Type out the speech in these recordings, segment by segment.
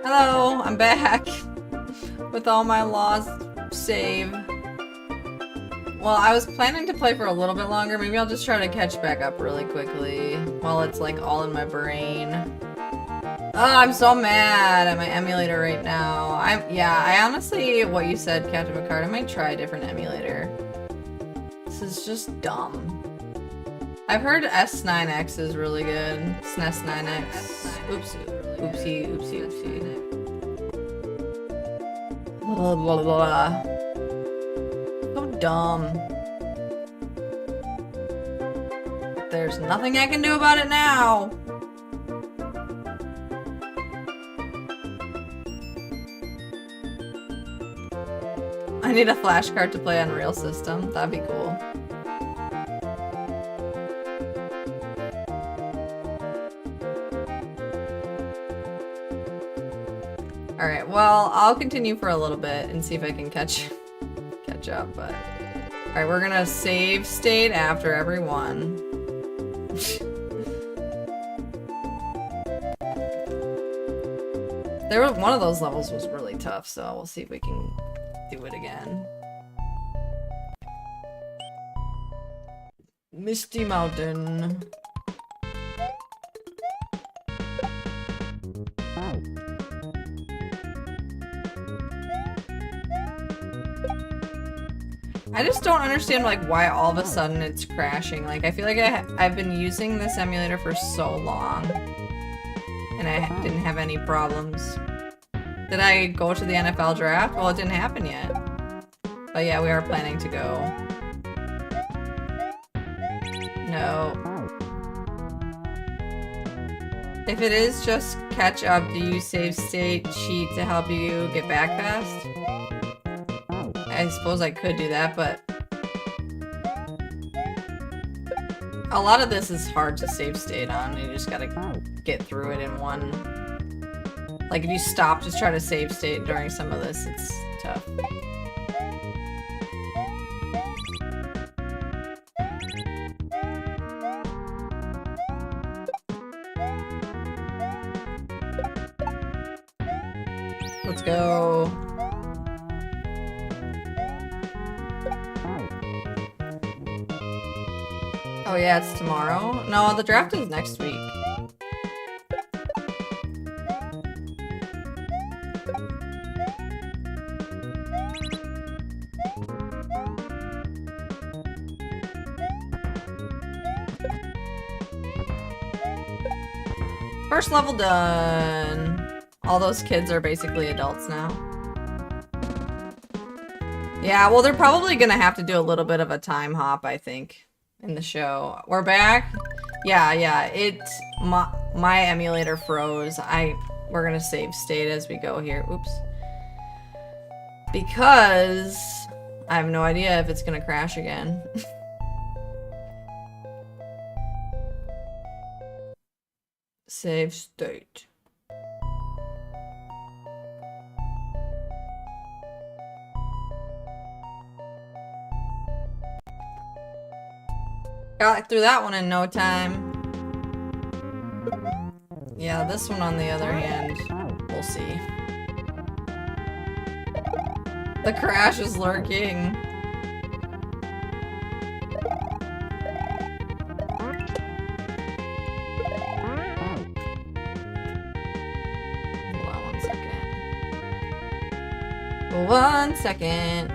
Hello, I'm back with all my lost save. Well, I was planning to play for a little bit longer. Maybe I'll just try to catch back up really quickly while it's like all in my brain. Oh, I'm so mad at my emulator right now. I honestly, what you said, Captain Picard, I might try a different emulator. This is just dumb. I've heard S9X is really good. SNES 9X. Oops. Oopsie, oopsie, oopsie. Blah, blah, blah. So dumb. There's nothing I can do about it now. I need a flashcard to play on Real System. That'd be cool. Alright, well, I'll continue for a little bit and see if I can catch up, but... Alright, we're gonna save state after every one. One of those levels was really tough, so we'll see if we can do it again. Misty Mountain. I just don't understand like why all of a sudden it's crashing. Like I feel like I've been using this emulator for so long and I didn't have any problems. Did I go to the NFL draft? Well, it didn't happen yet. But yeah, we are planning to go. No. If it is just catch up, do you save state cheat to help you get back fast? I suppose I could do that, but a lot of this is hard to save state on. You just gotta get through it in one. Like if you stop, just try to save state during some of this, it's tough. Let's go. Oh yeah, it's tomorrow? No, the draft is next week. First level done. All those kids are basically adults now. Yeah, well they're probably gonna have to do a little bit of a time hop, I think. In the show. We're back? Yeah, my emulator froze. We're gonna save state as we go here. Oops. Because I have no idea if it's gonna crash again. Save state. Got through that one in no time. Yeah, this one on the other hand, we'll see. The crash is lurking. Hold on 1 second. 1 second.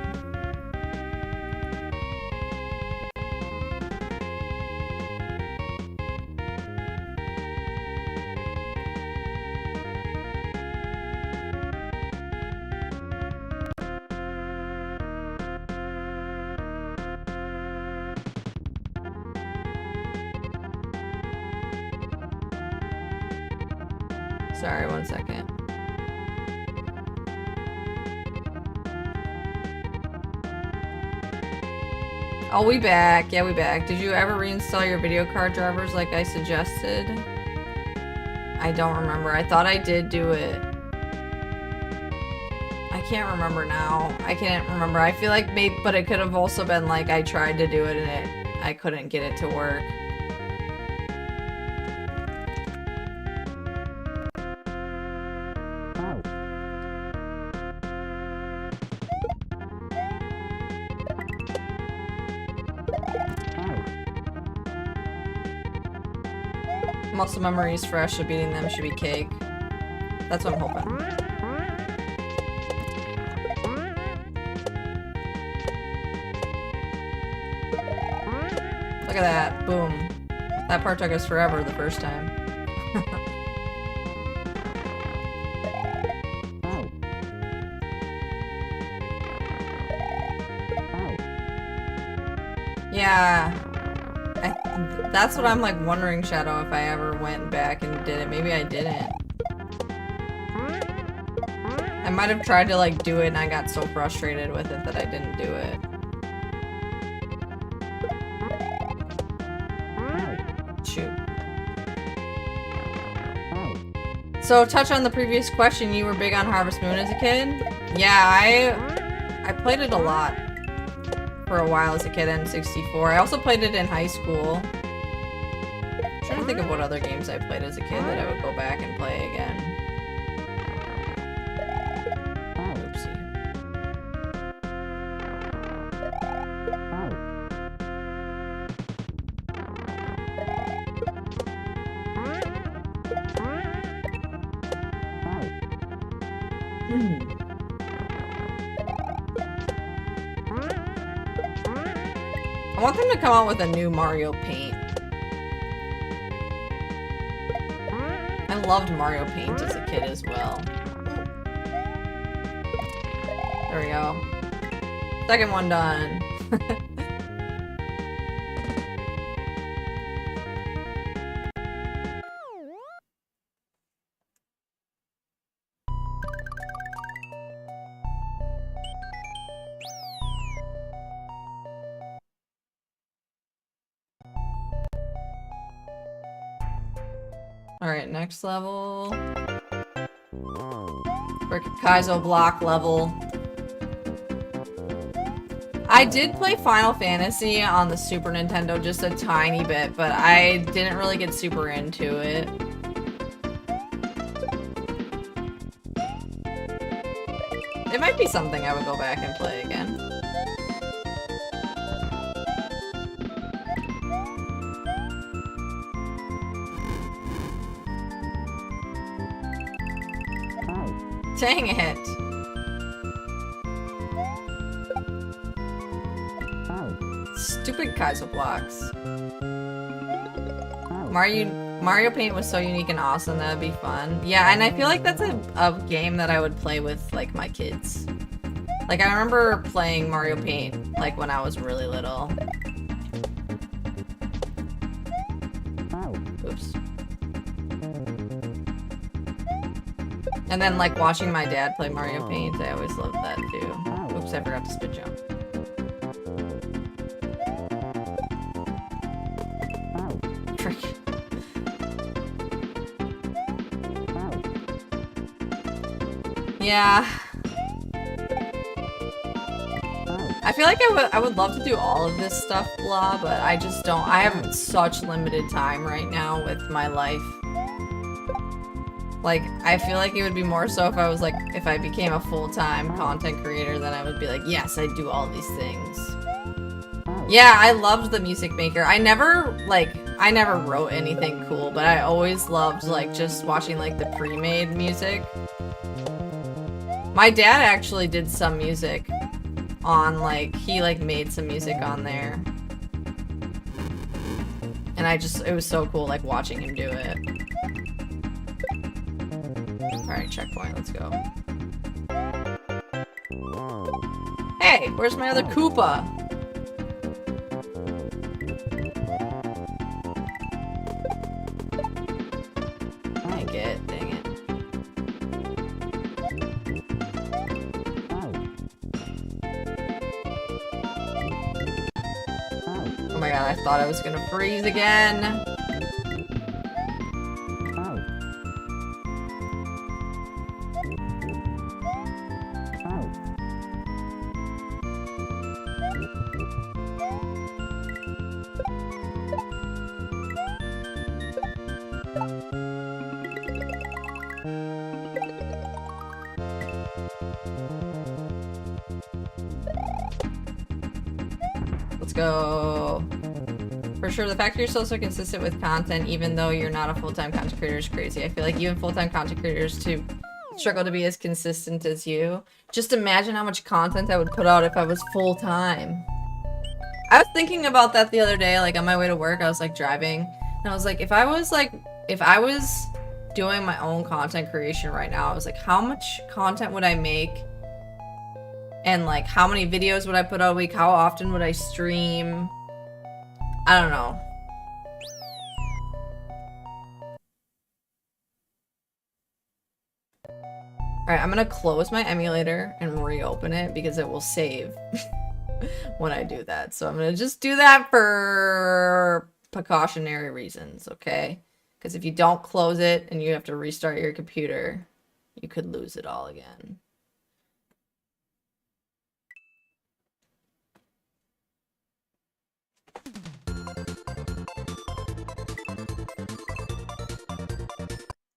Sorry, 1 second. Oh, we back. Yeah, we back. Did you ever reinstall your video card drivers like I suggested? I don't remember. I thought I did do it. I can't remember now. I can't remember. I feel like maybe, but it could have also been like I tried to do it and I couldn't get it to work. Muscle memory is fresh, so beating them should be cake. That's what I'm hoping. Look at that. Boom. That part took us forever the first time. Yeah. That's what I'm like wondering, Shadow, if I ever went back and did it. Maybe I didn't. I might have tried to like do it and I got so frustrated with it that I didn't do it. Shoot. So, touch on the previous question, you were big on Harvest Moon as a kid? Yeah, I played it a lot for a while as a kid on 64. I also played it in high school. I'm trying to think of what other games I played as a kid that I would go back and play again. I want them to come out with a new Mario Paint. I loved Mario Paint as a kid as well. There we go. Second one done. Alright, next level. Frickin' Kaizo block level. I did play Final Fantasy on the Super Nintendo just a tiny bit, but I didn't really get super into it. It might be something I would go back and play again. Dang it. Stupid Kaizo blocks. Mario Paint was so unique and awesome, that would be fun. Yeah, and I feel like that's a game that I would play with, like, my kids. Like, I remember playing Mario Paint, like, when I was really little. Oops. And then, like, watching my dad play Mario Paint, I always loved that, too. Oops, I forgot to spit jump. Frick. Yeah. I feel like I would love to do all of this stuff, blah, but I just don't. I have such limited time right now with my life. Like, I feel like it would be more so if I was like, if I became a full-time content creator, then I would be like, yes, I do all these things. Yeah, I loved the Music Maker. I never wrote anything cool, but I always loved, like, just watching, like, the pre-made music. My dad actually did some music on, like, he, like, made some music on there. And it was so cool, like, watching him do it. Alright, checkpoint, let's go. Hey, where's my other Koopa? I get it, dang it. Oh my god, I thought I was gonna freeze again. Let's go. For sure, the fact that you're still so consistent with content, even though you're not a full-time content creator, is crazy. I feel like even full-time content creators to struggle to be as consistent as you. Just imagine how much content I would put out if I was full-time. I was thinking about that the other day, like on my way to work. I was like driving, and I was like, if I was doing my own content creation right now, I was like, how much content would I make? And like, how many videos would I put out a week? How often would I stream? I don't know. Alright, I'm gonna close my emulator and reopen it because it will save when I do that. So I'm gonna just do that for precautionary reasons, okay? Because if you don't close it and you have to restart your computer, you could lose it all again.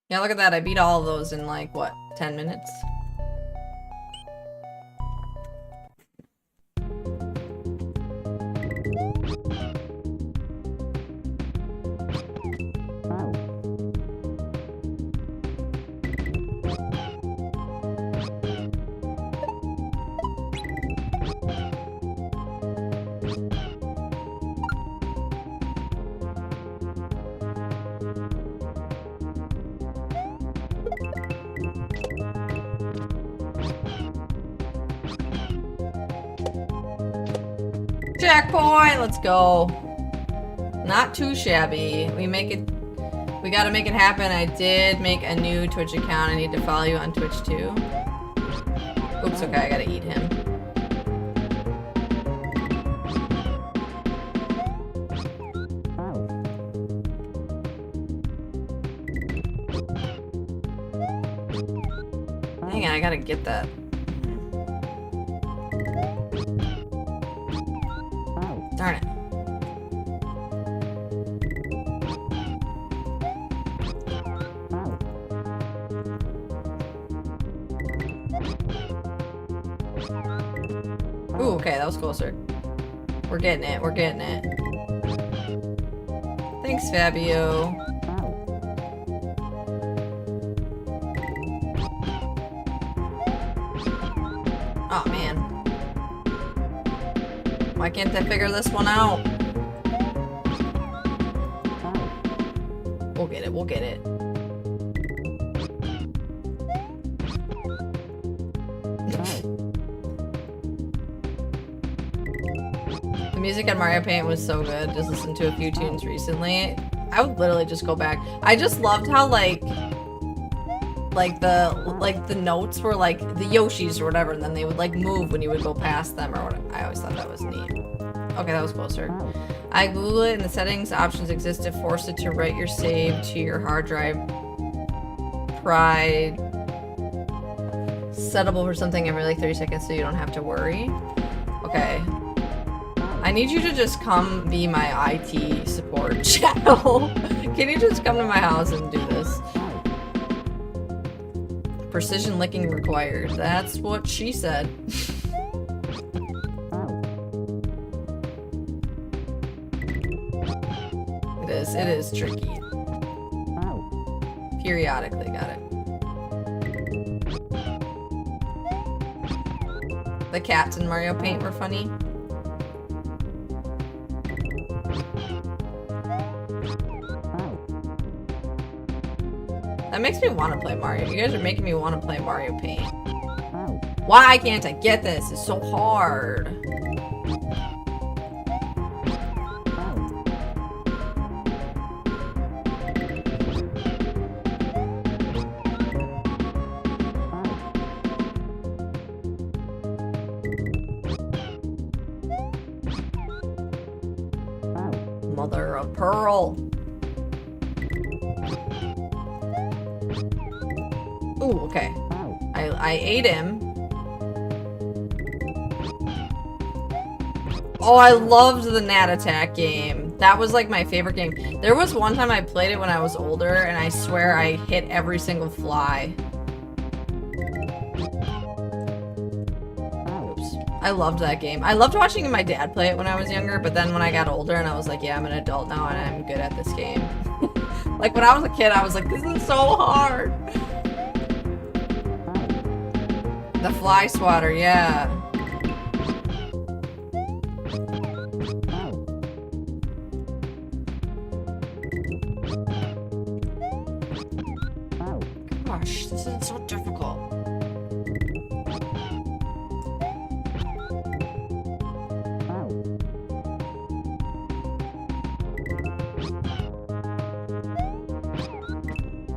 Yeah, look at that. I beat all of those in like, what, 10 minutes? Checkpoint! Let's go. Not too shabby. We gotta make it happen. I did make a new Twitch account. I need to follow you on Twitch too. Oops, okay, I gotta eat him. Dang it, I gotta get that. Darn it. Ooh, okay, that was closer. We're getting it, we're getting it. Thanks, Fabio. Oh, man. Why can't I figure this one out? We'll get it, we'll get it. The music on Mario Paint was so good. Just listened to a few tunes recently. I would literally just go back. I just loved how like the notes were like the Yoshis or whatever, and then they would like move when you would go past them or whatever. I always thought that was neat. Okay, that was closer. I Googled it and the settings options exist to force it to write your save to your hard drive. Pride settable for something every like 30 seconds so you don't have to worry. Okay. I need you to just come be my IT support channel. Can you just come to my house and do this? Precision licking required. That's what she said. It is tricky. Periodically, got it. The cats in Mario Paint were funny. That makes me want to play Mario. You guys are making me want to play Mario Paint. Why can't I get this? It's so hard. Mother of pearl. Ooh, okay. I ate him. Oh, I loved the Gnat Attack game. That was like my favorite game. There was one time I played it when I was older, and I swear I hit every single fly. Oops. I loved that game. I loved watching my dad play it when I was younger, but then when I got older and I was like, yeah, I'm an adult now and I'm good at this game. Like when I was a kid, I was like, this is so hard. The fly swatter, yeah. Gosh, this is so difficult.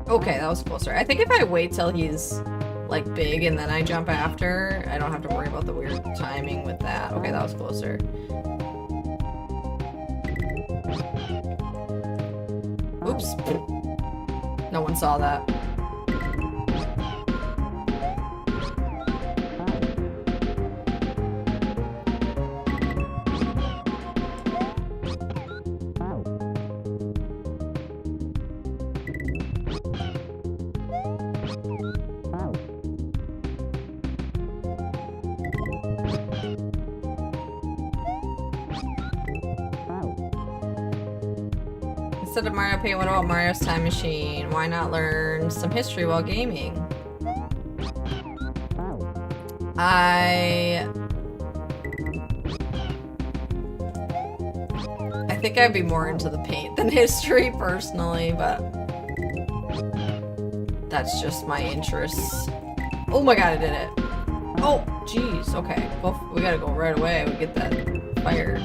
Okay, that was closer. I think if I wait till he's like big and then I jump after, I don't have to worry about the weird timing with that. Okay, that was closer. Oops. No one saw that. Instead of Mario Paint, what about Mario's Time Machine? Why not learn some history while gaming? I think I'd be more into the paint than history personally, but that's just my interests. Oh my god, I did it. Oh, jeez. Okay. Well, we gotta go right away. We get that fire.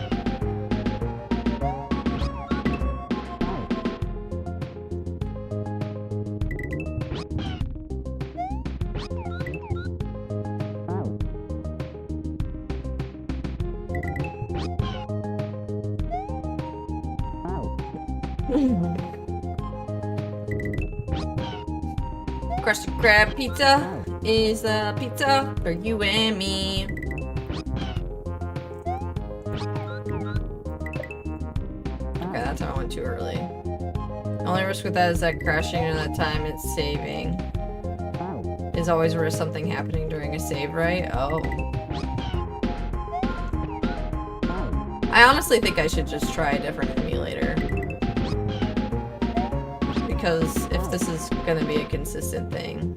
Crusty Crab Pizza is a pizza for you and me. Okay, that time I went too early. The only risk with that is that crashing into that time it's saving is always risk something happening during a save, right? Oh. I honestly think I should just try a different emulator. Because if this is gonna be a consistent thing.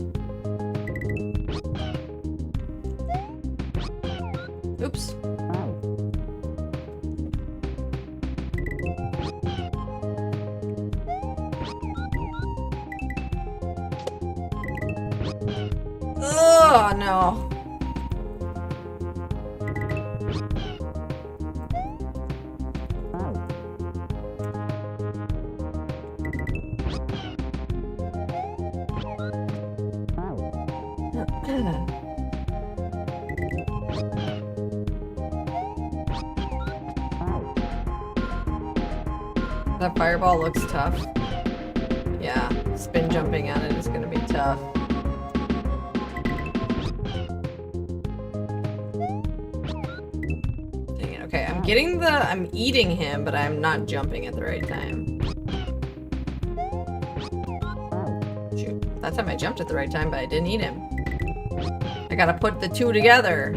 Oops. Oh no. That fireball looks tough. Yeah, spin jumping on it is gonna be tough. Dang it, okay, I'm eating him, but I'm not jumping at the right time. Shoot, that time I jumped at the right time, but I didn't eat him. I gotta put the two together.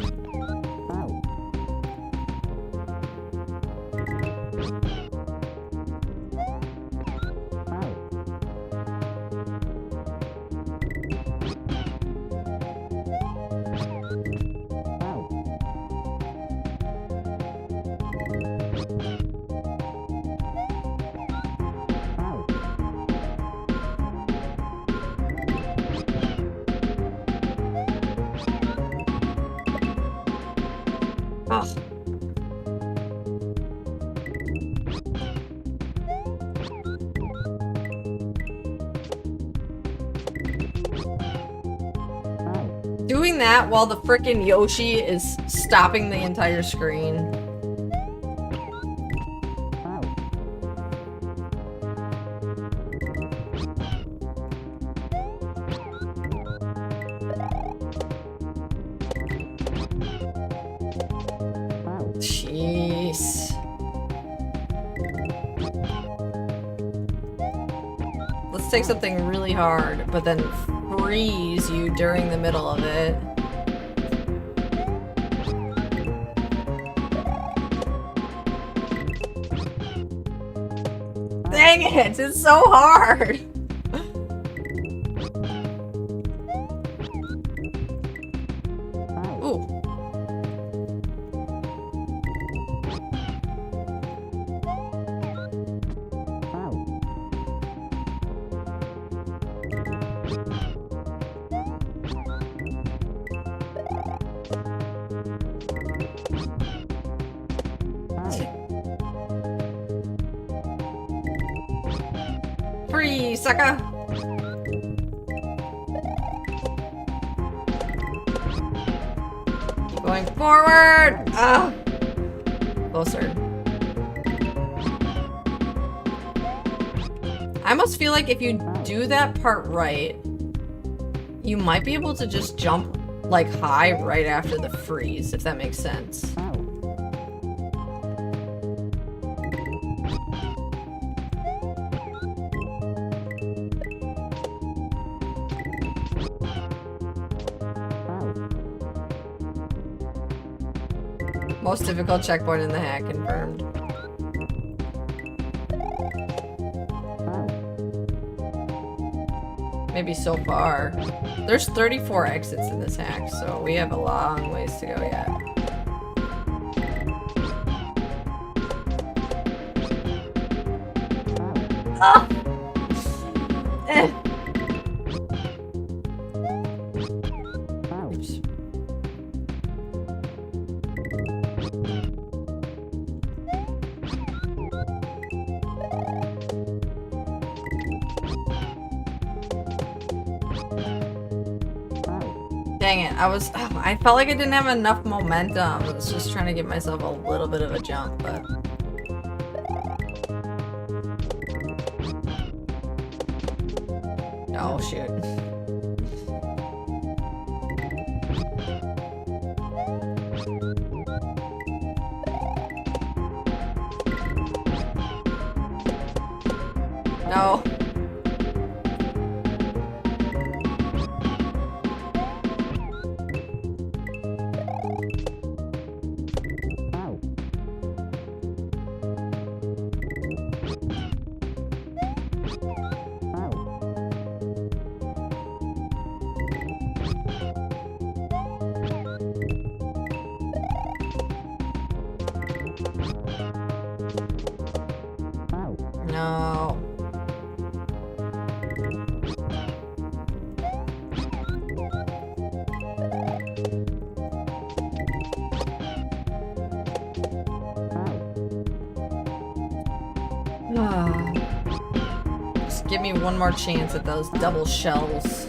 Oh. Doing that while the frickin' Yoshi is stopping the entire screen. Jeez. Let's take something really hard, but then freeze you during the middle of it. Dang it, it's so hard. Ooh. Free, sucker! Going forward! Ah! Closer. I almost feel like if you do that part right, you might be able to just jump like high right after the freeze, if that makes sense. Most difficult checkpoint in the hack confirmed. Maybe so far. There's 34 exits in this hack, so we have a long ways to go yet. Ah! Eh. Oops. Dang it, I felt like I didn't have enough momentum. I was just trying to give myself a little bit of a jump, but... Oh, shoot. No. No. Just give me one more chance at those double shells.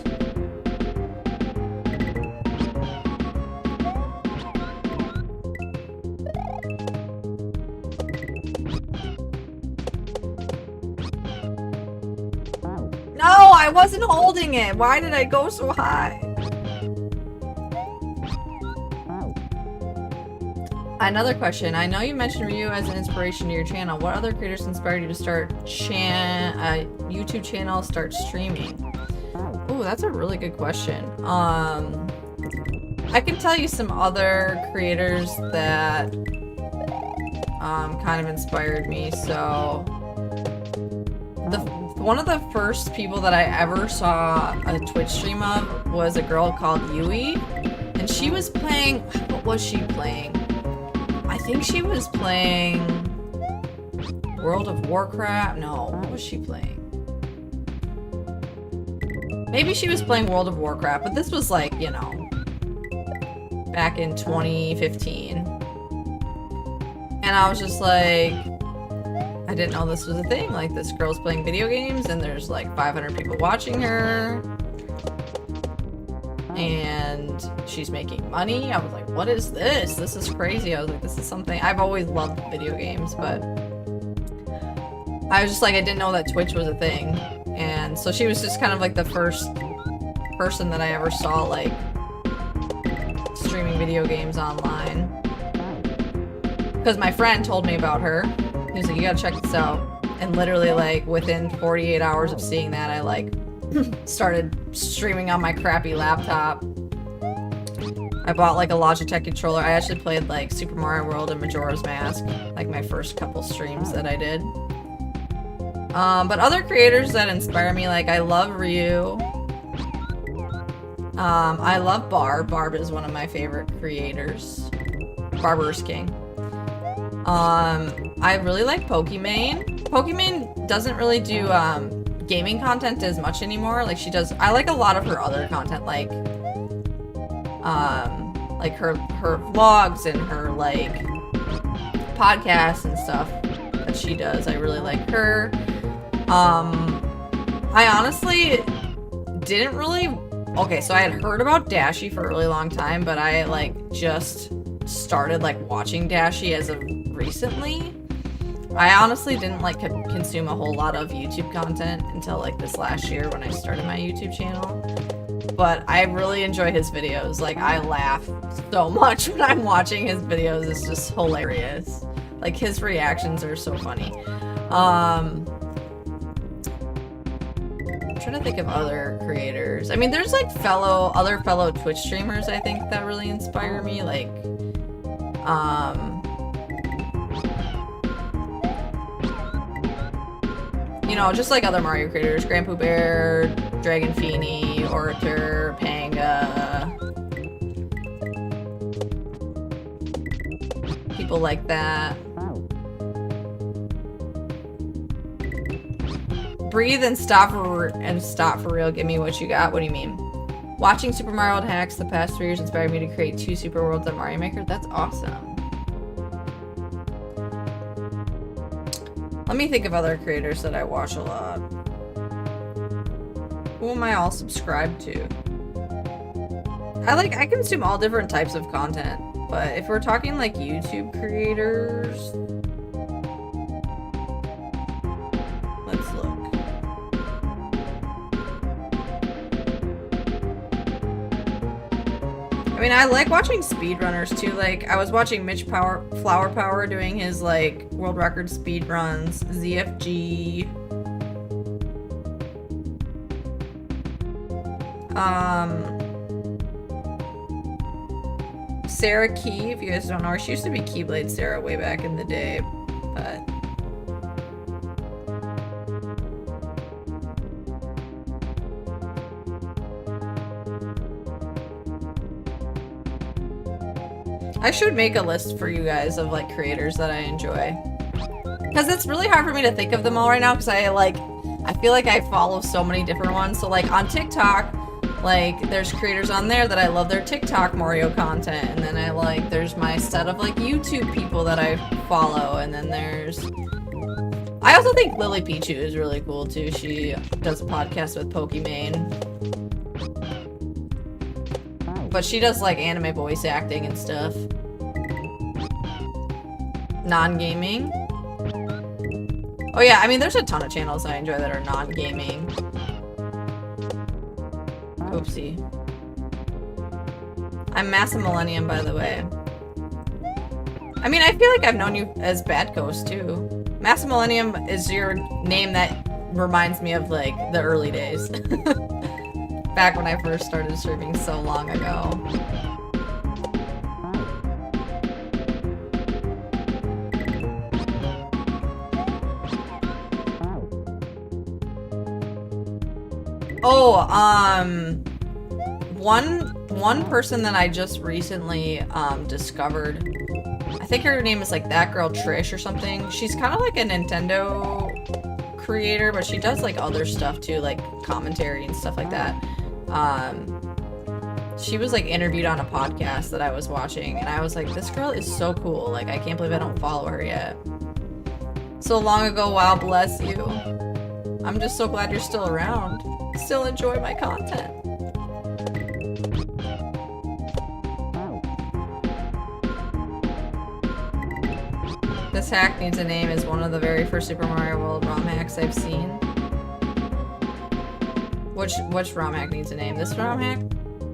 No, I wasn't holding it. Why did I go so high? Another question. I know you mentioned Ryu as an inspiration to your channel. What other creators inspired you to start a YouTube channel, start streaming? Ooh, that's a really good question. I can tell you some other creators that kind of inspired me. So one of the first people that I ever saw a Twitch stream of was a girl called Yui, and she was playing, what was she playing? I think she was playing World of Warcraft. No, what was she playing? Maybe she was playing World of Warcraft, but this was like, you know, back in 2015. And I was just like, I didn't know this was a thing. Like, this girl's playing video games and there's like 500 people watching her. And she's making money. I was like, what is this? This is crazy. I was like, this is something... I've always loved video games, but... I was just like, I didn't know that Twitch was a thing. And so she was just kind of like the first person that I ever saw, like, streaming video games online. Because my friend told me about her. He was like, you gotta check this out. And literally, like, within 48 hours of seeing that, I, like, started streaming on my crappy laptop. I bought like a Logitech controller. I actually played like Super Mario World and Majora's Mask, like my first couple streams that I did. But other creators that inspire me, like I love Ryu. I love Barb. Barb is one of my favorite creators. Barber's King. I really like Pokimane. Pokimane doesn't really do gaming content as much anymore. Like she does. I like a lot of her other content, like her vlogs and her like podcasts and stuff that she does. I really like her. I honestly didn't really. Okay, so I had heard about Dashi for a really long time, but I like just started like watching Dashi as of recently. I honestly didn't like consume a whole lot of YouTube content until like this last year when I started my YouTube channel. But I really enjoy his videos. Like I laugh so much when I'm watching his videos. It's just hilarious. Like his reactions are so funny. I'm trying to think of other creators. I mean, there's like other fellow Twitch streamers I think that really inspire me. Like, you know, just like other Mario creators, Grandpoo Bear, Dragon Feeny, Orator, Panga, people like that. Breathe and stop for real. Give me what you got. What do you mean? Watching Super Mario World hacks the past 3 years inspired me to create 2 Super Worlds on Mario Maker. That's awesome. Let me think of other creators that I watch a lot. Who am I all subscribed to? I consume all different types of content, but if we're talking like YouTube creators, let's look. I mean, I like watching speedrunners too. Like, I was watching Flower Power doing his like world record speedruns, ZFG. Sarah Key, if you guys don't know her, she used to be Keyblade Sarah way back in the day, but I should make a list for you guys of like creators that I enjoy, because it's really hard for me to think of them all right now, because I feel like I follow so many different ones. So like on TikTok, like there's creators on there that I love their TikTok Mario content, and then there's my set of like YouTube people that I follow, and then I also think Lily Pichu is really cool too. She does a podcast with Pokimane, but she does like anime voice acting and stuff. Non-gaming. Oh yeah, I mean there's a ton of channels I enjoy that are non-gaming. Oopsie. I'm Massa Millennium, by the way. I mean, I feel like I've known you as Bad Coast too. Massa Millennium is your name that reminds me of like the early days. Back when I first started streaming so long ago. Oh, one person that I just recently discovered, I think her name is like That Girl Trish or something. She's kind of like a Nintendo creator, but she does like other stuff too, like commentary and stuff like that. She was like interviewed on a podcast that I was watching, and I was like, this girl is so cool. Like, I can't believe I don't follow her yet. So long ago, wow, bless you. I'm just so glad you're still around. Still enjoy my content. This hack needs a name is one of the very first Super Mario World ROM hacks I've seen. Which ROM hack needs a name? This ROM hack?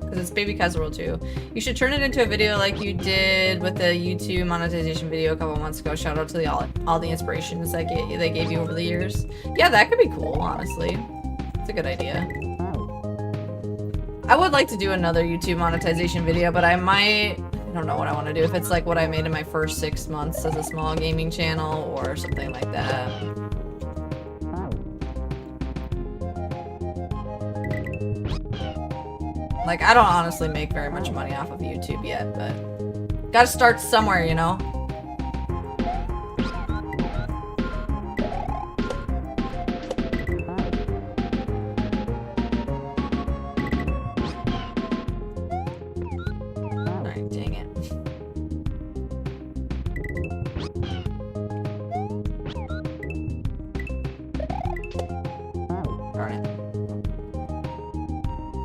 Because it's Baby Kaizo World 2. You should turn it into a video like you did with the YouTube monetization video a couple months ago. Shout out to all the inspirations that they gave you over the years. Yeah, that could be cool, honestly. It's a good idea. I would like to do another YouTube monetization video, but I don't know what I want to do. If it's like what I made in my first 6 months as a small gaming channel or something like that. Like, I don't honestly make very much money off of YouTube yet, but gotta start somewhere, you know? Alright, dang it. Darn it.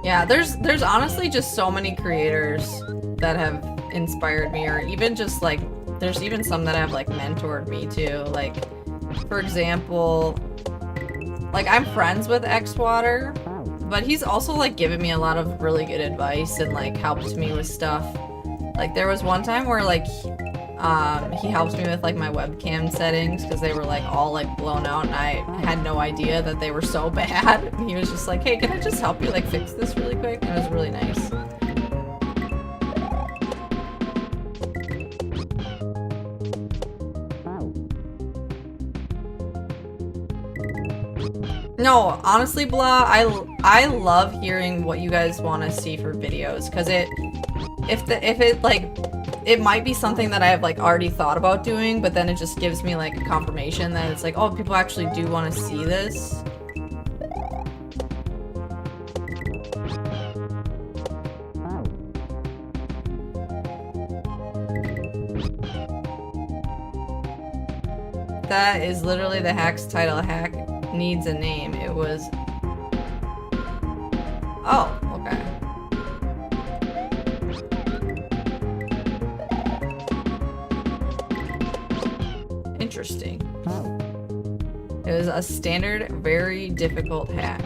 Yeah, there's honestly just so many creators that have inspired me, or even just like, there's even some that have like mentored me too. Like, for example, like I'm friends with Xwater, but he's also like given me a lot of really good advice and like helped me with stuff. Like there was one time where like he helped me with like my webcam settings because they were like all like blown out and I had no idea that they were so bad. And he was just like, hey, can I just help you like fix this really quick? And it was really nice. No, honestly, Blah, I love hearing what you guys want to see for videos, because it might be something that I have like already thought about doing, but then it just gives me like confirmation that it's like, oh, people actually do want to see this. That is literally the hack's title. Hack needs a name. It was... Oh, okay. Interesting. It was a standard, very difficult hack.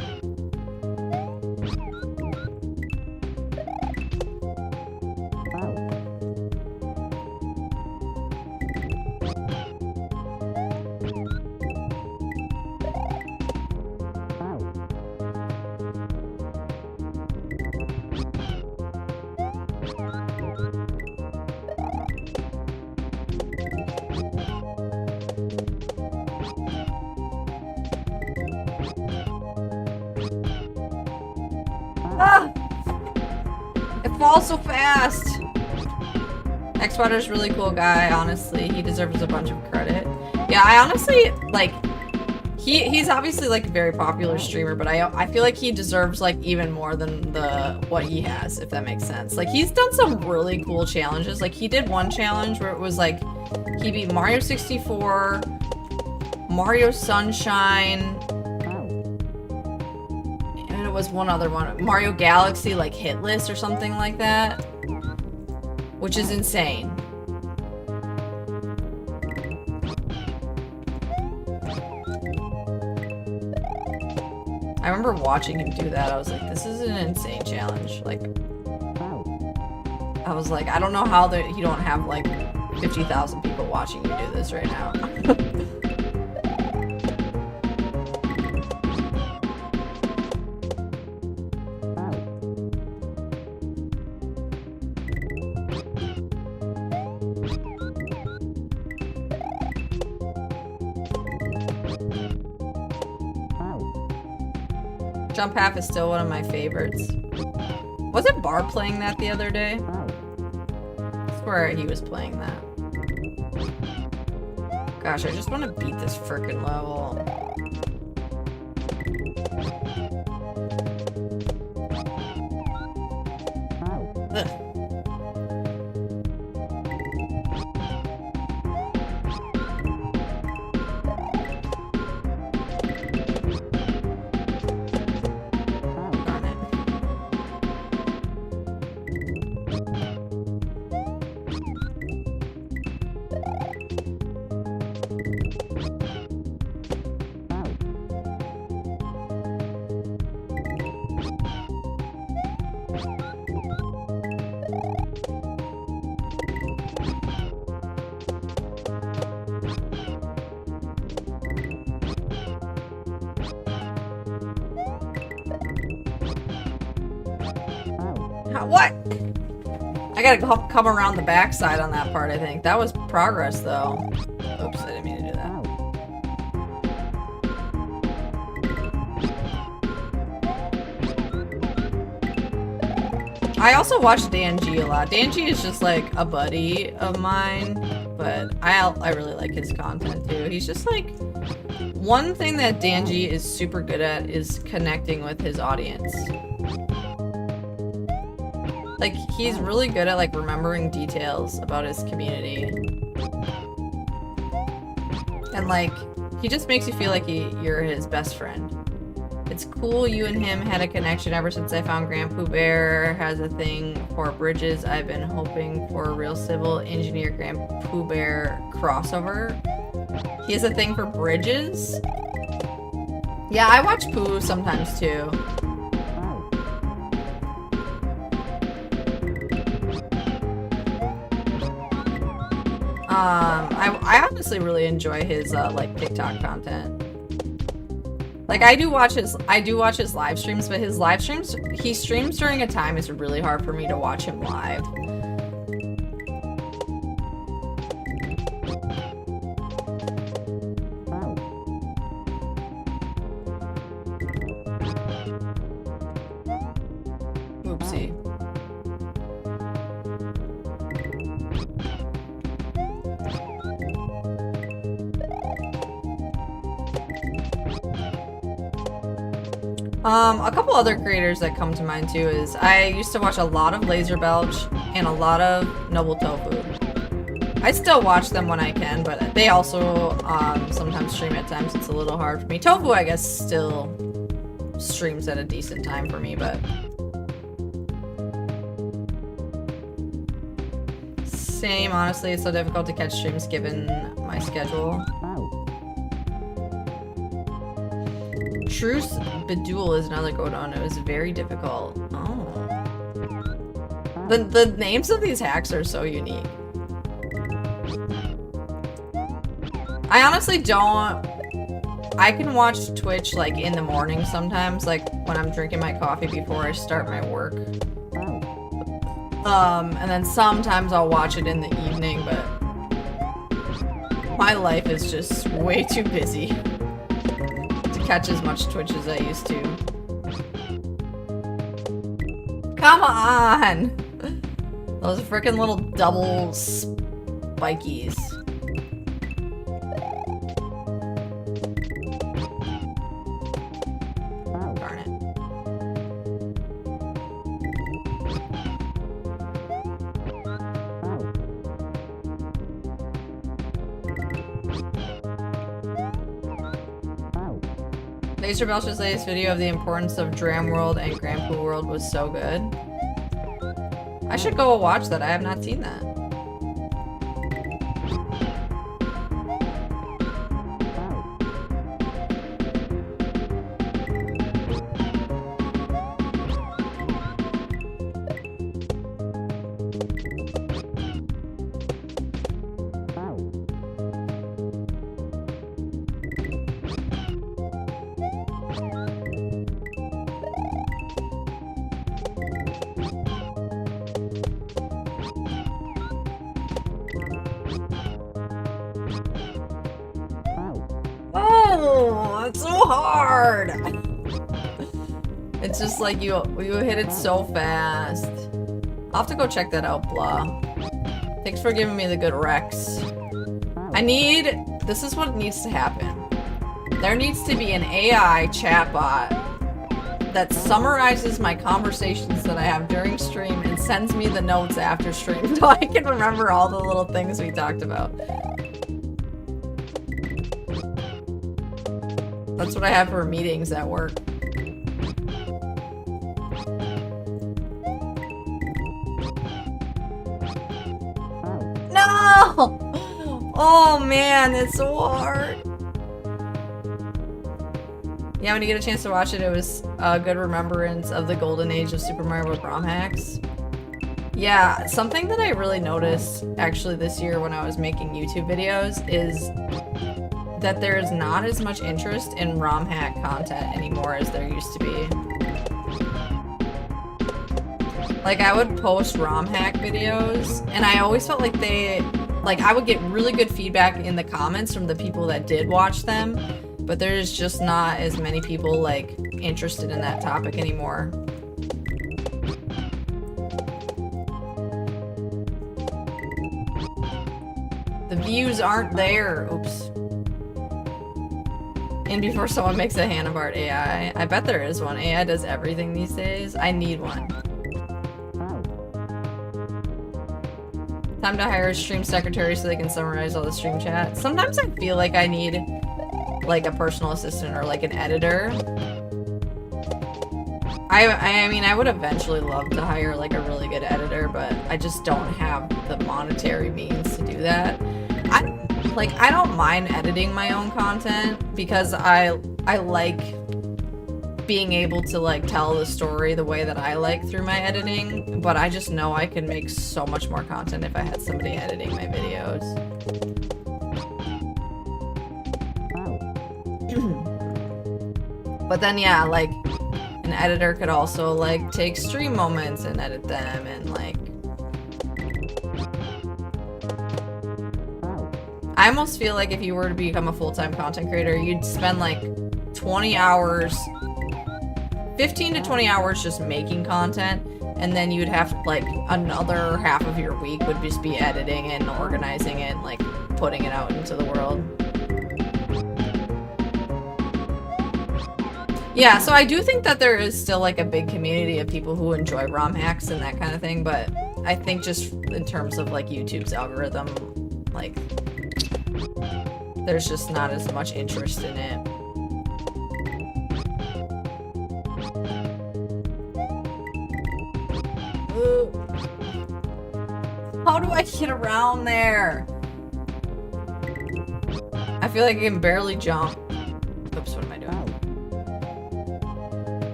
Ah! It falls so fast! Xwater's a really cool guy, honestly. He deserves a bunch of credit. Yeah, I honestly, like, he's obviously, like, a very popular streamer, but I feel like he deserves, like, even more than what he has, if that makes sense. Like, he's done some really cool challenges. Like, he did one challenge where it was, like, he beat Mario 64, Mario Sunshine, was one other one, Mario Galaxy, like hit list or something like that, which is insane. I remember watching him do that. I was like, this is an insane challenge. Like, I was like, I don't know how you don't have like 50,000 people watching you do this right now. Jump Half is still one of my favorites. Wasn't Bar playing that the other day? I swear he was playing that. Gosh, I just want to beat this frickin' level. Ugh. What? I gotta come around the backside on that part, I think. That was progress, though. Oops, I didn't mean to do that. I also watch Dan G a lot. Dan G is just like a buddy of mine, but I really like his content too. He's just like, one thing that Dan G is super good at is connecting with his audience. Like, he's really good at like remembering details about his community. And like, he just makes you feel like you're his best friend. It's cool you and him had a connection ever since I found Grand Pooh Bear has a thing for bridges. I've been hoping for a real civil engineer Grand Pooh Bear crossover. He has a thing for bridges? Yeah, I watch Pooh sometimes too. I honestly really enjoy his like TikTok content. Like I do watch his live streams, but his live streams, he streams during a time it's really hard for me to watch him live. Oopsie. A couple other creators that come to mind too is I used to watch a lot of Laser Belch and a lot of Noble Tofu. I still watch them when I can, but they also sometimes stream at times. It's a little hard for me. Tofu, I guess, still streams at a decent time for me, but same, honestly. It's so difficult to catch streams given my schedule. Truce Bejewel is another good one. It was very difficult. Oh. The names of these hacks are so unique. I honestly don't... I can watch Twitch like in the morning sometimes, like when I'm drinking my coffee before I start my work. And then sometimes I'll watch it in the evening, but my life is just way too busy catch as much Twitch as I used to. Come on! Those freaking little double spikies. Darn it. Laser Belch's latest video of the importance of Dram World and Grand Pooh World was so good. I should go watch that. I have not seen that. Oh, it's so hard. It's just like you hit it so fast. I'll have to go check that out, blah. Thanks for giving me the good recs. This is what needs to happen. There needs to be an AI chatbot that summarizes my conversations that I have during stream and sends me the notes after stream so I can remember all the little things we talked about. That's what I have for meetings at work. No! Oh man, it's so hard. Yeah, when you get a chance to watch it, it was a good remembrance of the golden age of Super Mario Bros. ROM hacks. Yeah, something that I really noticed actually this year when I was making YouTube videos is that there's not as much interest in ROM hack content anymore as there used to be. Like, I would post ROM hack videos, and I always felt like I would get really good feedback in the comments from the people that did watch them, but there's just not as many people, like, interested in that topic anymore. The views aren't there. Oops. And before someone makes a Hannah Bart AI. I bet there is one. AI does everything these days. I need one. Time to hire a stream secretary so they can summarize all the stream chat. Sometimes I feel like I need like a personal assistant or like an editor. I mean, I would eventually love to hire like a really good editor, but I just don't have the monetary means to do that. I don't mind editing my own content because I like being able to like tell the story the way that I like through my editing, but I just know I could make so much more content if I had somebody editing my videos. But then yeah, like an editor could also like take stream moments and edit them and like I almost feel like if you were to become a full-time content creator, you'd spend like 20 hours 15 to 20 hours just making content, and then you'd have like another half of your week would just be editing and organizing it and like putting it out into the world. Yeah, so I do think that there is still like a big community of people who enjoy ROM hacks and that kind of thing, but I think just in terms of like YouTube's algorithm, like there's just not as much interest in it. How do I get around there? I feel like I can barely jump. Oops, what am I doing?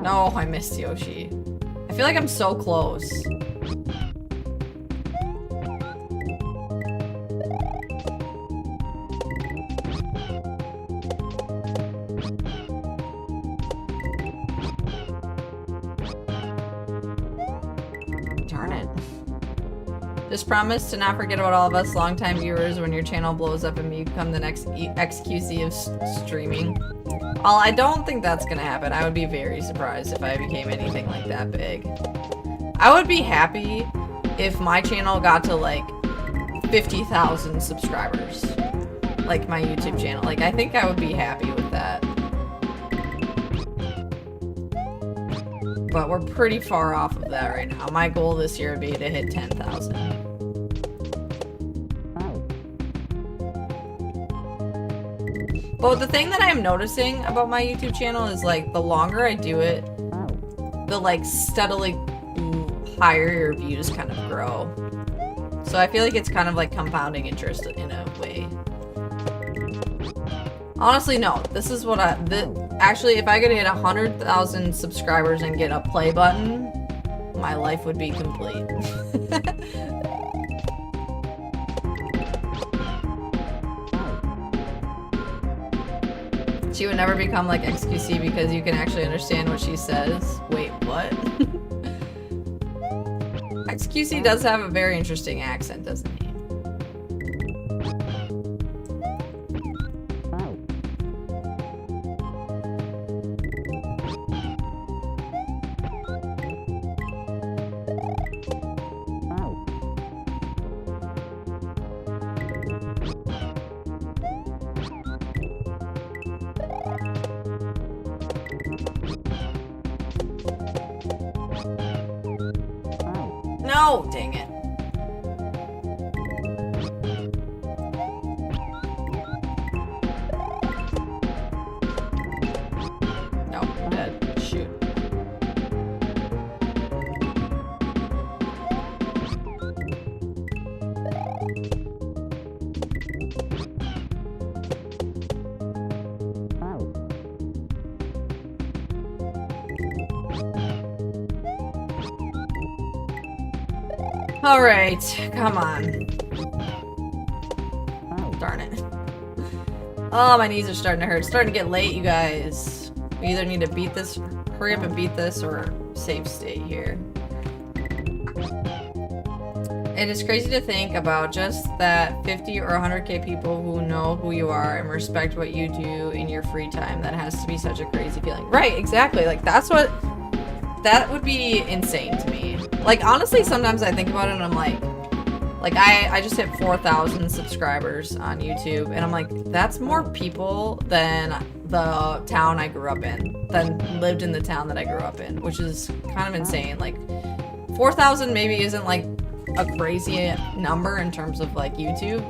No, I missed Yoshi. I feel like I'm so close. Darn it. Just promise to not forget about all of us longtime viewers when your channel blows up and you become the next XQC of streaming. Well, I don't think that's gonna happen. I would be very surprised if I became anything like that big. I would be happy if my channel got to like 50,000 subscribers. Like my YouTube channel. Like, I think I would be happy with that. But we're pretty far off of that right now. My goal this year would be to hit 10,000. But the thing that I'm noticing about my YouTube channel is like the longer I do it, the like steadily higher your views kind of grow. So I feel like it's kind of like compounding interest in a way. Honestly, no. This is what actually, if I could hit 100,000 subscribers and get a play button, my life would be complete. She would never become like XQC because you can actually understand what she says. Wait, what? XQC does have a very interesting accent, doesn't he? No, dang it. No, I'm dead. Shoot. All right, come on. Darn it. Oh, my knees are starting to hurt. It's starting to get late, you guys. We either need to beat this, hurry up and beat this, or safe state here. It is crazy to think about just that 50 or 100k people who know who you are and respect what you do in your free time. That has to be such a crazy feeling. Right, exactly. Like, that would be insane to me. Like, honestly, sometimes I think about it and I'm like I just hit 4,000 subscribers on YouTube, and I'm like, that's more people than the town I grew up in, than lived in the town that I grew up in, which is kind of insane. Like, 4,000 maybe isn't like a crazy number in terms of like YouTube,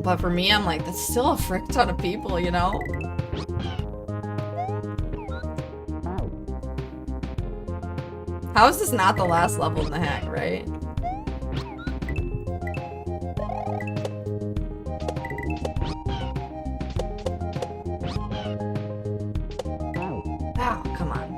but for me, I'm like, that's still a frick ton of people, you know? How is this not the last level in the hack, right? Wow, come on.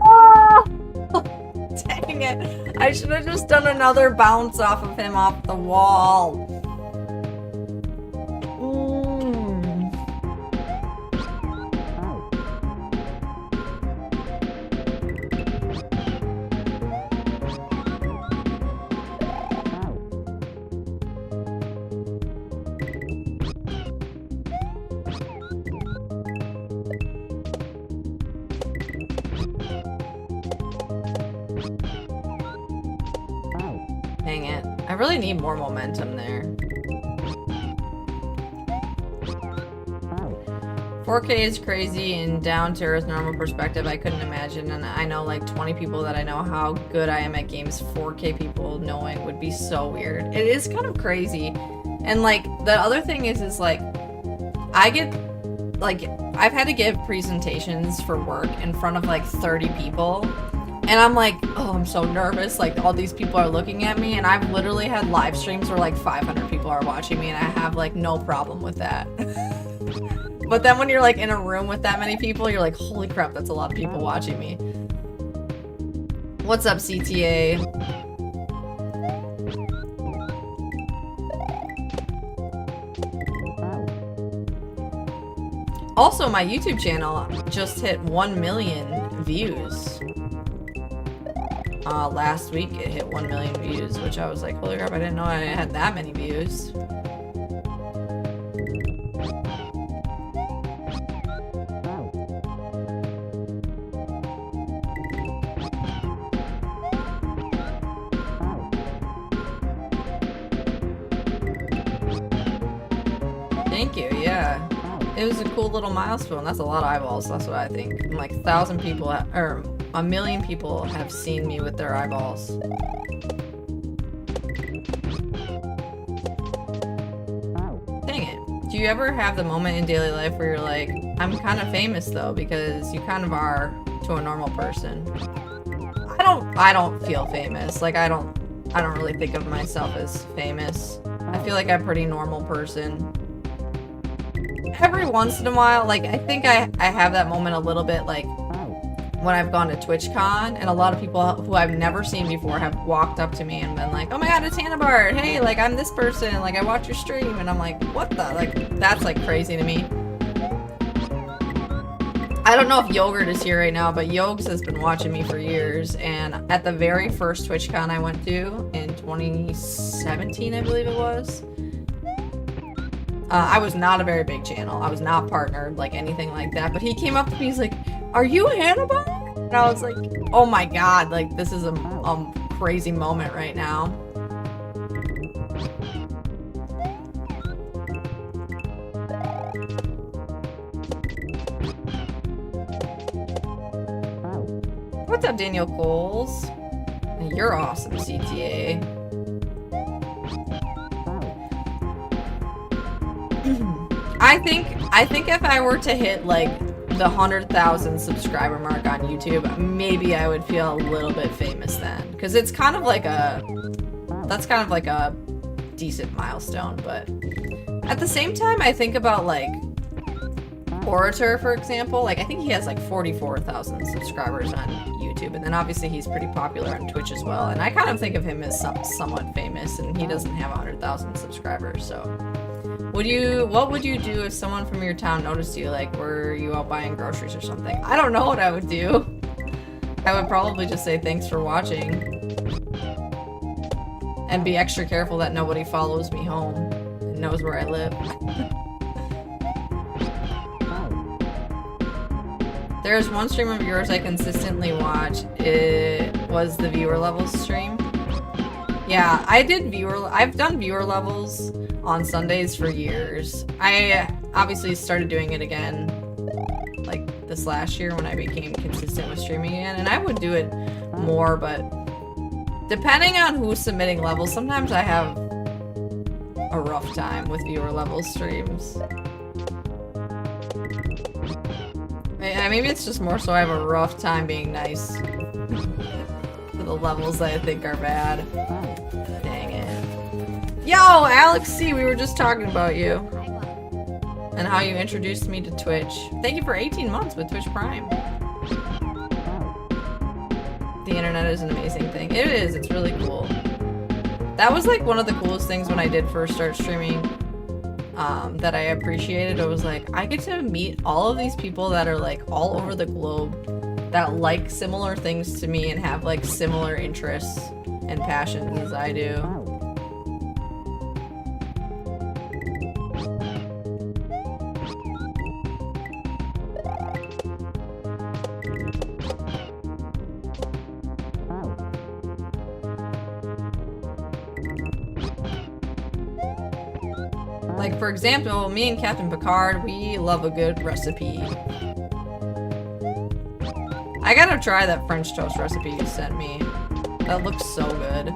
Oh. Dang it. I should have just done another bounce off of him off the wall. Dang it. I really need more momentum there. 4K is crazy and down to earth normal perspective. I couldn't imagine, and I know like 20 people that I know how good I am at games. 4K people knowing would be so weird. It is kind of crazy. And like the other thing is like I get like I've had to give presentations for work in front of like 30 people. And I'm like, oh, I'm so nervous. Like, all these people are looking at me. And I've literally had live streams where, like, 500 people are watching me. And I have, like, no problem with that. But then when you're, like, in a room with that many people, you're like, holy crap, that's a lot of people watching me. What's up, CTA? Also, my YouTube channel just hit 1 million views. Last week it hit 1 million views, which I was like, holy crap, I didn't know I had that many views. Thank you, yeah. It was a cool little milestone. That's a lot of eyeballs, that's what I think. And like 1,000 people, or 1 million people have seen me with their eyeballs. Dang it. Do you ever have the moment in daily life where you're like, I'm kind of famous though, because you kind of are to a normal person? I don't feel famous. Like I don't really think of myself as famous. I feel like I'm a pretty normal person. Every once in a while, like I think I have that moment a little bit, like when I've gone to TwitchCon, and a lot of people who I've never seen before have walked up to me and been like, oh my god, it's Hannah Bart, hey, like I'm this person, like I watch your stream, and I'm like, what the, like that's like crazy to me. I don't know if Yogurt is here right now, but Yogs has been watching me for years, and at the very first TwitchCon I went to in 2017, I believe it was, I was not a very big channel. I was not partnered, like anything like that. But he came up to me, he's like, are you Hannah Bart? And I was like, oh my god, like this is a crazy moment right now. What's up, Daniel Coles? You're awesome, CTA. I think if I were to hit like the 100,000 subscriber mark on YouTube, maybe I would feel a little bit famous then, because it's kind of like that's kind of like a decent milestone. But at the same time, I think about like Orator, for example. Like I think he has like 44,000 subscribers on YouTube, and then obviously he's pretty popular on Twitch as well. And I kind of think of him as somewhat famous, and he doesn't have 100,000 subscribers. So, what would you do if someone from your town noticed you? Like, were you out buying groceries or something? I don't know what I would do. I would probably just say thanks for watching, and be extra careful that nobody follows me home and knows where I live. There's one stream of yours I consistently watch. It was the viewer levels stream. Yeah, I've done viewer levels on Sundays for years. I obviously started doing it again like this last year when I became consistent with streaming again, and I would do it more, but depending on who's submitting levels, sometimes I have a rough time with viewer level streams. Maybe it's just more so I have a rough time being nice to the levels that I think are bad. Dang it. Yo, Alex C, we were just talking about you. And how you introduced me to Twitch. Thank you for 18 months with Twitch Prime. The internet is an amazing thing. It is, it's really cool. That was like one of the coolest things when I did first start streaming. That I appreciated. It was like, I get to meet all of these people that are like all over the globe that like similar things to me and have like similar interests and passions as I do. Like, for example, me and Captain Picard, we love a good recipe. I gotta try that French toast recipe you sent me. That looks so good.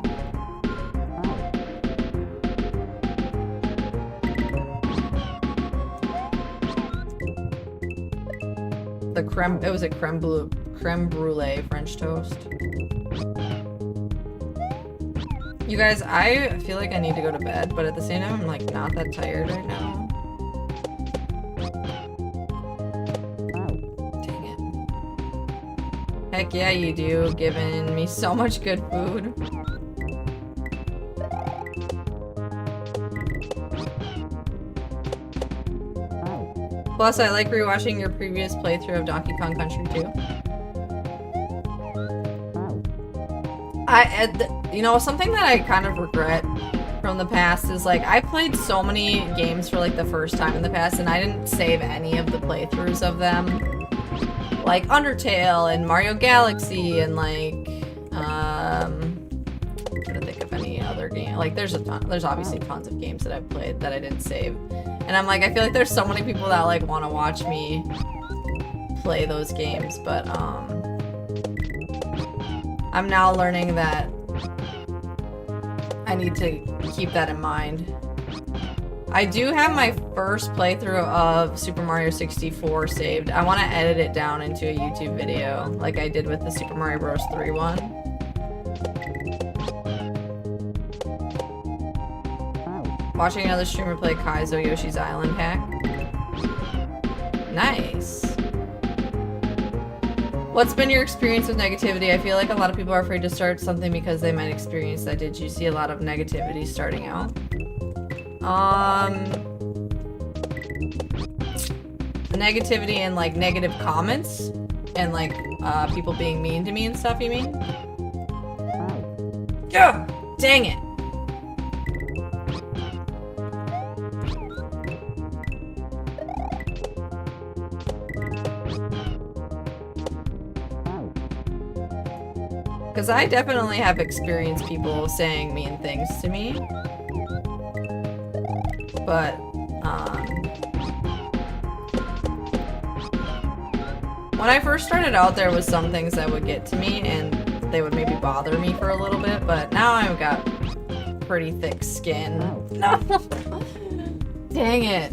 It was a creme brulee French toast. You guys, I feel like I need to go to bed, but at the same time, I'm like not that tired right now. Dang it. Heck yeah, you do, giving me so much good food. Plus, I like rewatching your previous playthrough of Donkey Kong Country 2. You know, something that I kind of regret from the past is like I played so many games for like the first time in the past, and I didn't save any of the playthroughs of them. Like Undertale and Mario Galaxy and like I'm trying to think of any other game. Like there's obviously tons of games that I've played that I didn't save. And I'm like, I feel like there's so many people that like want to watch me play those games, but I'm now learning that I need to keep that in mind. I do have my first playthrough of Super Mario 64 saved. I want to edit it down into a YouTube video, like I did with the Super Mario Bros. 3 one. Watching another streamer play Kaizo Yoshi's Island hack. Nice. What's been your experience with negativity? I feel like a lot of people are afraid to start something because they might experience that. Did you see a lot of negativity starting out? Negativity and like negative comments and like people being mean to me and stuff, you mean? Yeah, dang it. Because I definitely have experienced people saying mean things to me. But, when I first started out, there was some things that would get to me, and they would maybe bother me for a little bit, but now I've got pretty thick skin. No! Dang it.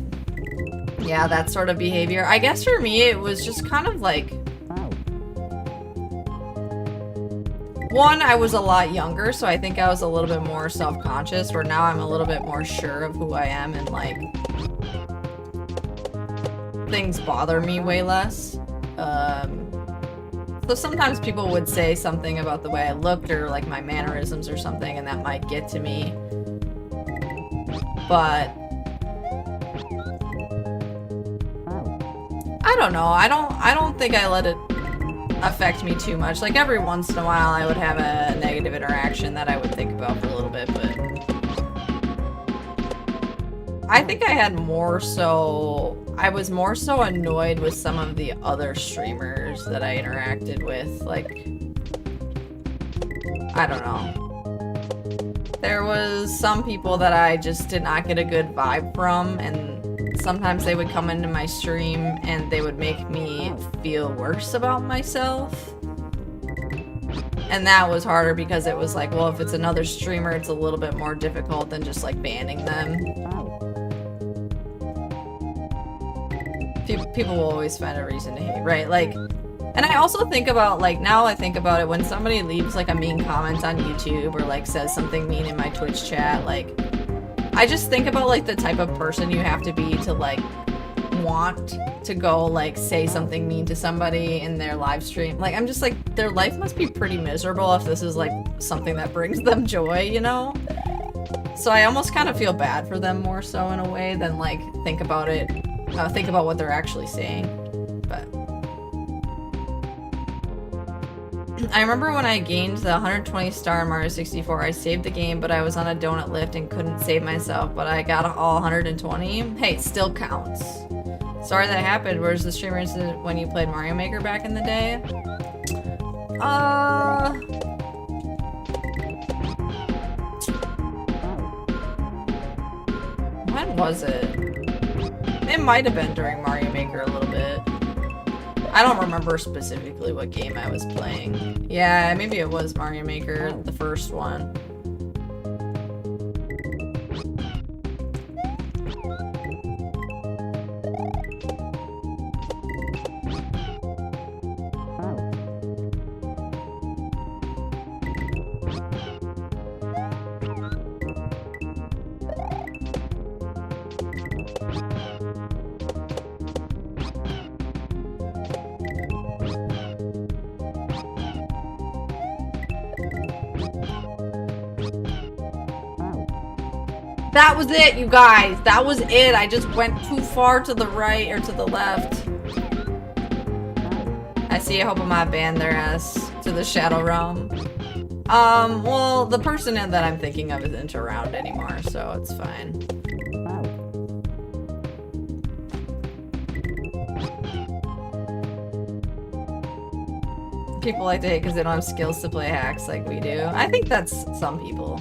Yeah, that sort of behavior. I guess for me, it was just kind of like... One, I was a lot younger, so I think I was a little bit more self-conscious, where now I'm a little bit more sure of who I am and, like... things bother me way less. So sometimes people would say something about the way I looked or, like, my mannerisms or something, and that might get to me. But... I don't know. I don't think I let it affect me too much. Like, every once in a while I would have a negative interaction that I would think about for a little bit, but I think I had more so... I was more so annoyed with some of the other streamers that I interacted with. Like, I don't know. There was some people that I just did not get a good vibe from, and sometimes they would come into my stream and they would make me feel worse about myself. And that was harder because it was like, well, if it's another streamer, it's a little bit more difficult than just like banning them. People will always find a reason to hate, right? Like, and I also think about, like, now I think about it, when somebody leaves like a mean comment on YouTube or like says something mean in my Twitch chat, like, I just think about like the type of person you have to be to like want to go like say something mean to somebody in their live stream. Like, I'm just like, their life must be pretty miserable if this is like something that brings them joy, you know? So I almost kind of feel bad for them more so in a way than like think about what they're actually saying. But I remember when I gained the 120 star in Mario 64, I saved the game, but I was on a donut lift and couldn't save myself, but I got all 120. Hey, still counts. Sorry that happened. Where's the streamer incident when you played Mario Maker back in the day? When was it? It might have been during Mario Maker a little bit. I don't remember specifically what game I was playing. Yeah, maybe it was Mario Maker, the first one. That was it, you guys. That was it. I just went too far to the right or to the left. I see. I hope I'm not banned their ass to the Shadow Realm. Well, the person that I'm thinking of isn't around anymore, so it's fine. People like to hate because they don't have skills to play hacks like we do. I think that's some people.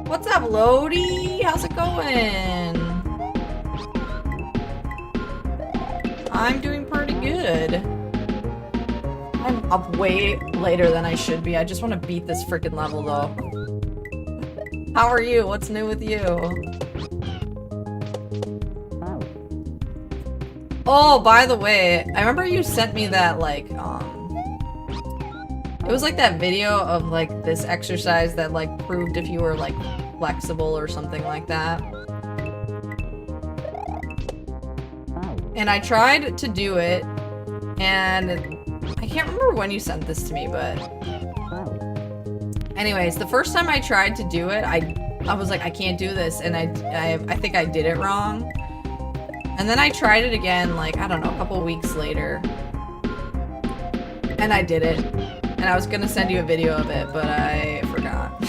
What's up, Lodi? How's it going? I'm doing pretty good. I'm up way later than I should be. I just want to beat this freaking level, though. How are you? What's new with you? Oh, by the way, I remember you sent me that, like, it was like that video of, like, this exercise that, like, proved if you were, like, flexible or something like that. And I tried to do it, and I can't remember when you sent this to me, but... Anyways, the first time I tried to do it, I was like, I can't do this, and I think I did it wrong. And then I tried it again, like, I don't know, a couple weeks later. And I did it. And I was gonna send you a video of it, but I forgot.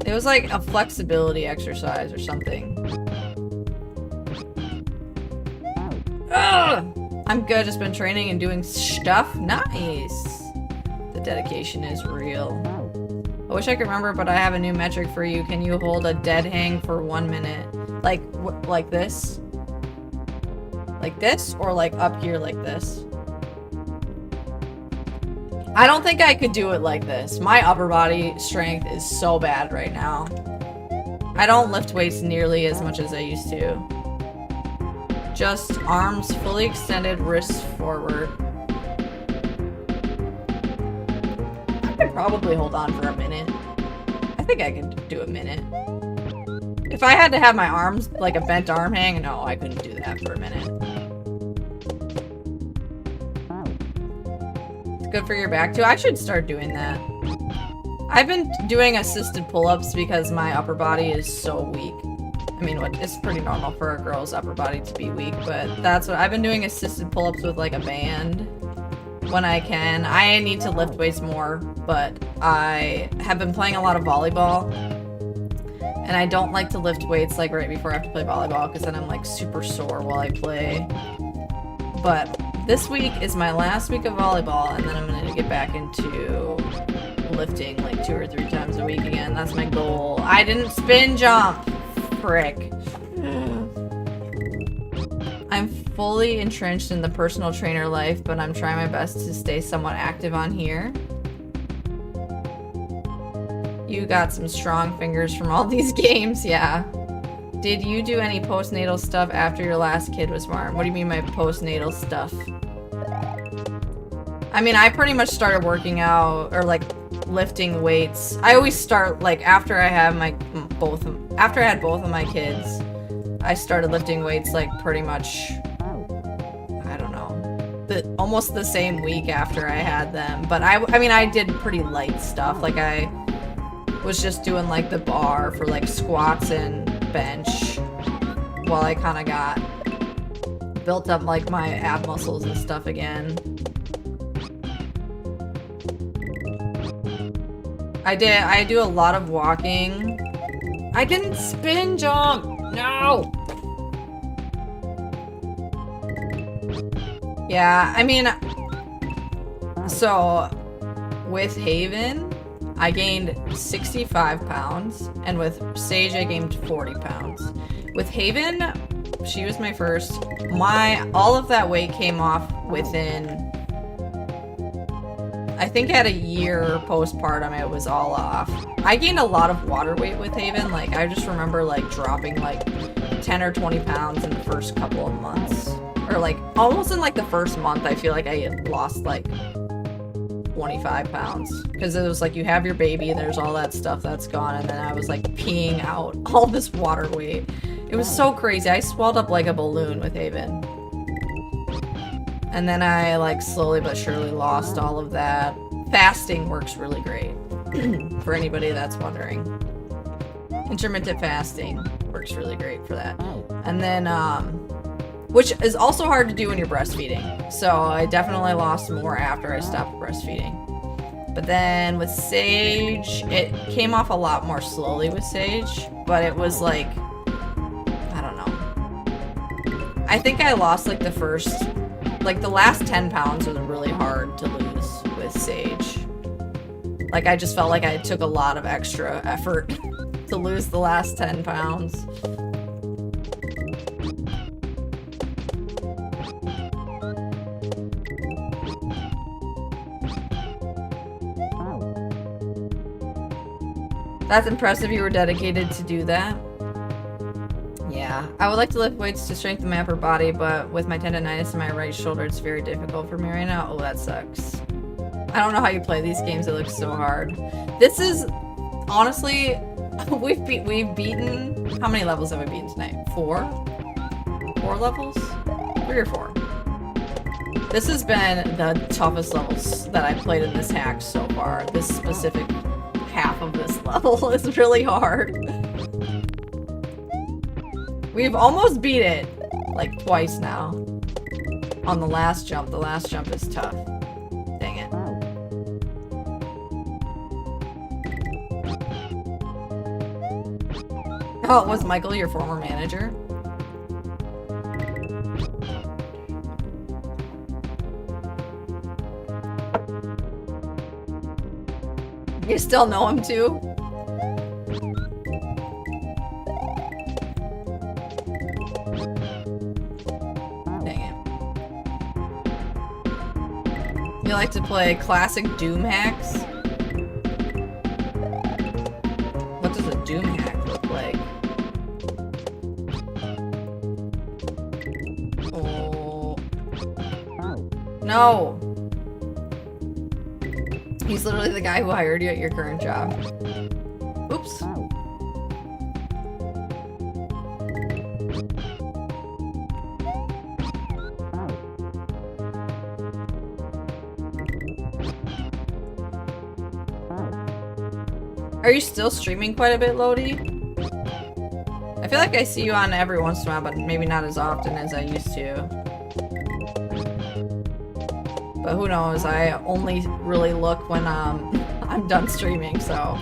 It was like a flexibility exercise or something. Ugh! I'm good, just been training and doing stuff. Nice! The dedication is real. I wish I could remember, but I have a new metric for you. Can you hold a dead hang for 1 minute? Like this? Like this? Or like up here like this? I don't think I could do it like this. My upper body strength is so bad right now. I don't lift weights nearly as much as I used to. Just arms fully extended, wrists forward. I could probably hold on for a minute. I think I could do a minute. If I had to have my arms like a bent arm hang, no, I couldn't do that for a minute. It's good for your back too. I should start doing that. I've been doing assisted pull-ups because my upper body is so weak. I mean, it's pretty normal for a girl's upper body to be weak, but that's what I've been doing, assisted pull-ups with like a band when I can. I need to lift weights more, but I have been playing a lot of volleyball, and I don't like to lift weights like right before I have to play volleyball because then I'm like super sore while I play. But this week is my last week of volleyball, and then I'm gonna get back into lifting like 2 or 3 times a week again. That's my goal. I didn't spin jump. Frick. I'm fully entrenched in the personal trainer life, but I'm trying my best to stay somewhat active on here. You got some strong fingers from all these games, yeah. Did you do any postnatal stuff after your last kid was born? What do you mean by postnatal stuff? I mean, I pretty much started working out, or like lifting weights. I always start like after I have after I had both of my kids, I started lifting weights like pretty much, I don't know, almost the same week after I had them. But I mean, I did pretty light stuff. Like I was just doing like the bar for like squats and bench while I kind of got built up like my ab muscles and stuff again. I do a lot of walking. I didn't spin jump! No! Yeah, I mean, so with Haven, I gained 65 pounds, and with Sage, I gained 40 pounds. With Haven, she was my first. All of that weight came off within, I think at a year postpartum, it was all off. I gained a lot of water weight with Haven. Like, I just remember, like, dropping, like, 10 or 20 pounds in the first couple of months. Or, like, almost in, like, the first month, I feel like I had lost, like, 25 pounds. Because it was, like, you have your baby, and there's all that stuff that's gone, and then I was, like, peeing out all this water weight. It was so crazy. I swelled up like a balloon with Haven. And then I, like, slowly but surely lost all of that. Fasting works really great. For anybody that's wondering. Intermittent fasting works really great for that. And then, which is also hard to do when you're breastfeeding. So I definitely lost more after I stopped breastfeeding. But then with Sage, it came off a lot more slowly with Sage. But it was like, I don't know. I think I lost like the last 10 pounds was really hard to lose with Sage. Like, I just felt like I took a lot of extra effort to lose the last 10 pounds. That's impressive you were dedicated to do that. Yeah, I would like to lift weights to strengthen my upper body, but with my tendonitis in my right shoulder, it's very difficult for me right now. Oh, that sucks. I don't know how you play these games. It looks so hard. This is, honestly, we've beaten, how many levels have we beaten tonight? 4? 4 levels? 3 or 4. This has been the toughest levels that I've played in this hack so far. This specific half of this level is really hard. We've almost beat it, like, twice now. On the last jump. The last jump is tough. Dang it. Oh, was Michael your former manager? You're still know him too? Dang it. You like to play classic Doom hacks? What does a Doom hack look like? Oh. No! He's literally the guy who hired you at your current job. Oops. Are you still streaming quite a bit, Lodi? I feel like I see you on every once in a while, but maybe not as often as I used to. But who knows, I only really look when I'm done streaming, so.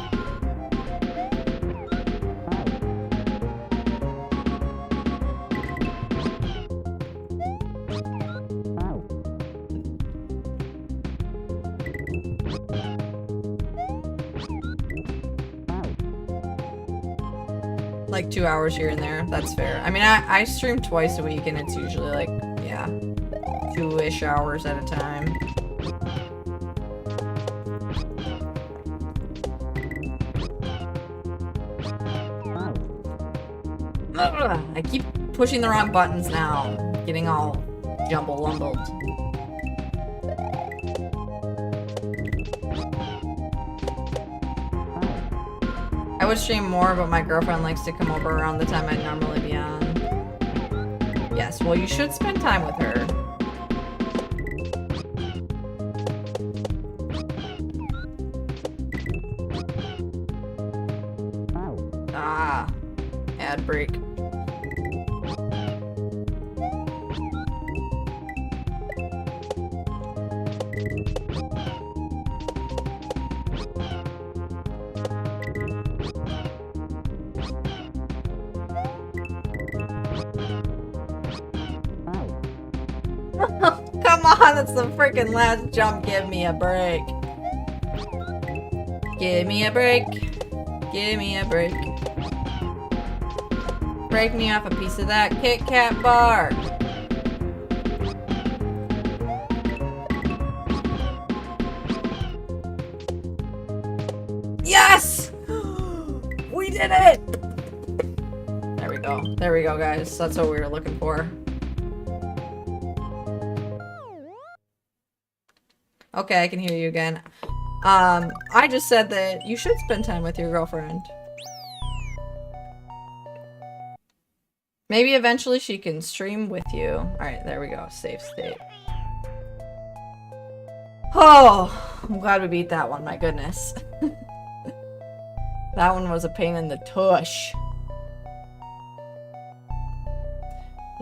Like 2 hours here and there, that's fair. I mean, I stream twice a week and it's usually like, yeah, 2-ish hours at a time. I keep pushing the wrong buttons now, getting all jumble-lumbled. I would stream more, but my girlfriend likes to come over around the time I'd normally be on. Yes, well, you should spend time with her. Ah, ad break. Come on, that's the freaking last jump. Give me a break. Give me a break. Give me a break. Break me off a piece of that Kit Kat bar. Yes! We did it! There we go. There we go, guys. That's what we were looking for. Okay, I can hear you again. I just said that you should spend time with your girlfriend. Maybe eventually she can stream with you. Alright, there we go. Safe state. Oh, I'm glad we beat that one, my goodness. That one was a pain in the tush.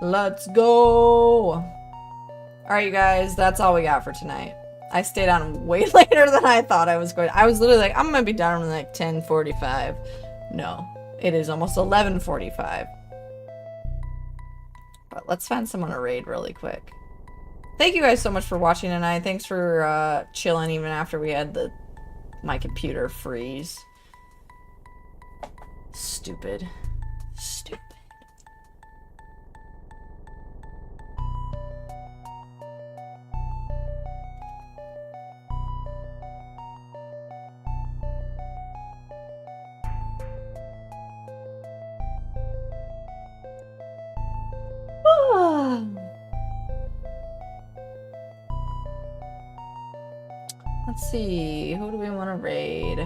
Let's go! Alright, you guys, that's all we got for tonight. I stayed on way later than I thought I was going to. I was literally like, I'm gonna be done in like 10:45. No, it is almost 11:45. But let's find someone to raid really quick. Thank you guys so much for watching tonight. Thanks for chilling even after we had my computer freeze. Stupid. Stupid. Let's see, who do we want to raid?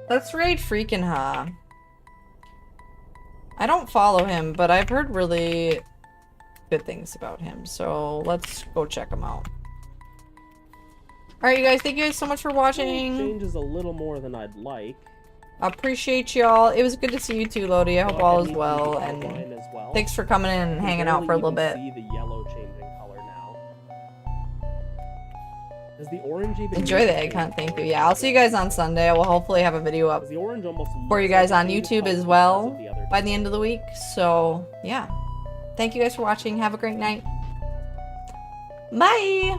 Let's raid Freakin' Ha. I don't follow him, but I've heard really good things about him, so let's go check him out. Alright, you guys, thank you guys so much for watching. Changes a little more than I'd like. Appreciate y'all. It was good to see you too, Lodi. I hope all is well, and thanks for coming in and hanging out for a little bit. See the yellow changing color now. Has the orange even Enjoy the egg hunt, thank you. Yeah, I'll see you guys on Sunday. I will hopefully have a video up the orange almost for you guys on YouTube as well. by the end of the week. So yeah, thank you guys for watching. Have a great night. Bye.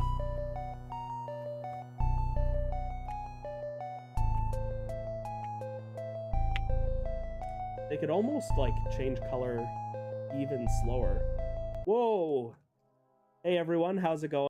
They could almost like change color even slower. Whoa! Hey everyone, how's it going?